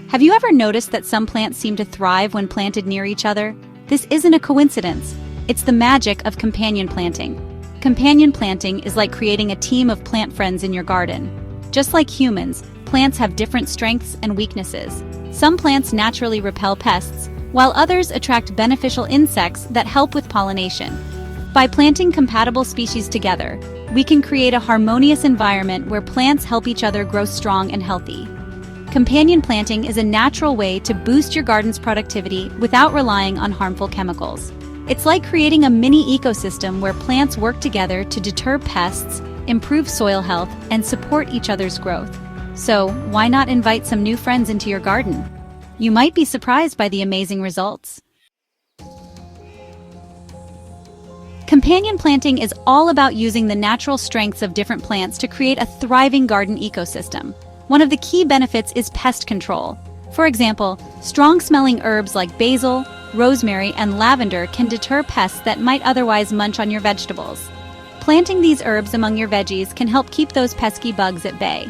Have you ever noticed that some plants seem to thrive when planted near each other? This isn't a coincidence. It's the magic of companion planting. Companion planting is like creating a team of plant friends in your garden. Just like humans, plants have different strengths and weaknesses. Some plants naturally repel pests, while others attract beneficial insects that help with pollination. By planting compatible species together, we can create a harmonious environment where plants help each other grow strong and healthy. Companion planting is a natural way to boost your garden's productivity without relying on harmful chemicals. It's like creating a mini ecosystem where plants work together to deter pests, improve soil health, and support each other's growth. So, why not invite some new friends into your garden? You might be surprised by the amazing results. Companion planting is all about using the natural strengths of different plants to create a thriving garden ecosystem. One of the key benefits is pest control. For example, strong-smelling herbs like basil, rosemary, and lavender can deter pests that might otherwise munch on your vegetables. Planting these herbs among your veggies can help keep those pesky bugs at bay.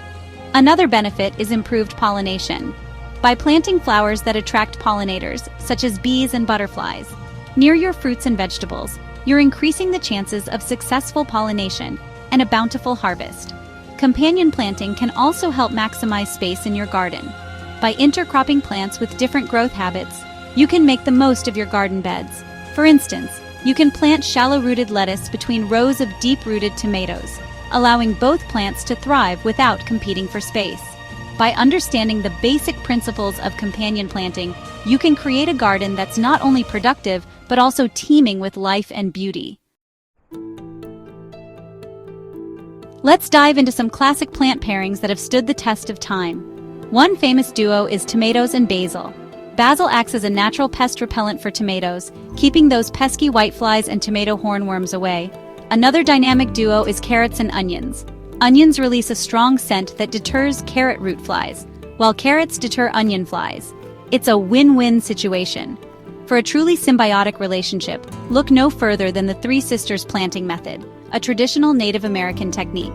Another benefit is improved pollination. By planting flowers that attract pollinators, such as bees and butterflies, near your fruits and vegetables, you're increasing the chances of successful pollination and a bountiful harvest. Companion planting can also help maximize space in your garden. By intercropping plants with different growth habits, you can make the most of your garden beds. For instance, you can plant shallow-rooted lettuce between rows of deep-rooted tomatoes, allowing both plants to thrive without competing for space. By understanding the basic principles of companion planting, you can create a garden that's not only productive, but also teeming with life and beauty. Let's dive into some classic plant pairings that have stood the test of time. One famous duo is tomatoes and basil. Basil acts as a natural pest repellent for tomatoes, keeping those pesky whiteflies and tomato hornworms away. Another dynamic duo is carrots and onions. Onions release a strong scent that deters carrot root flies, while carrots deter onion flies. It's a win-win situation. For a truly symbiotic relationship, look no further than the Three Sisters planting method, a traditional Native American technique.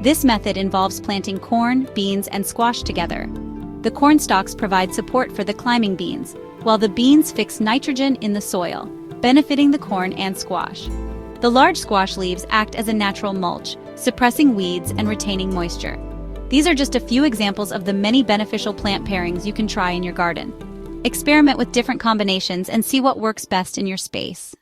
This method involves planting corn, beans, and squash together. The corn stalks provide support for the climbing beans, while the beans fix nitrogen in the soil, benefiting the corn and squash. The large squash leaves act as a natural mulch, suppressing weeds and retaining moisture. These are just a few examples of the many beneficial plant pairings you can try in your garden. Experiment with different combinations and see what works best in your space.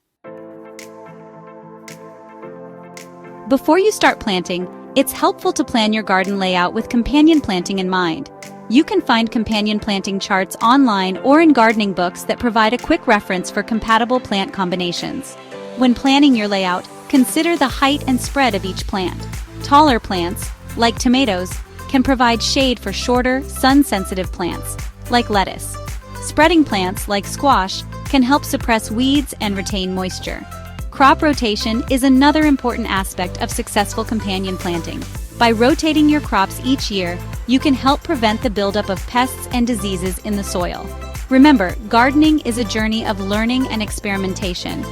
Before you start planting, it's helpful to plan your garden layout with companion planting in mind. You can find companion planting charts online or in gardening books that provide a quick reference for compatible plant combinations. When planning your layout, consider the height and spread of each plant. Taller plants, like tomatoes, can provide shade for shorter, sun-sensitive plants, like lettuce. Spreading plants, like squash, can help suppress weeds and retain moisture. Crop rotation is another important aspect of successful companion planting. By rotating your crops each year, you can help prevent the buildup of pests and diseases in the soil. Remember, gardening is a journey of learning and experimentation.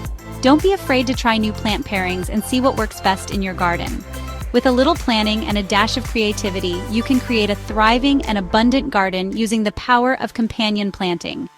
Don't be afraid to try new plant pairings and see what works best in your garden. With a little planning and a dash of creativity, you can create a thriving and abundant garden using the power of companion planting.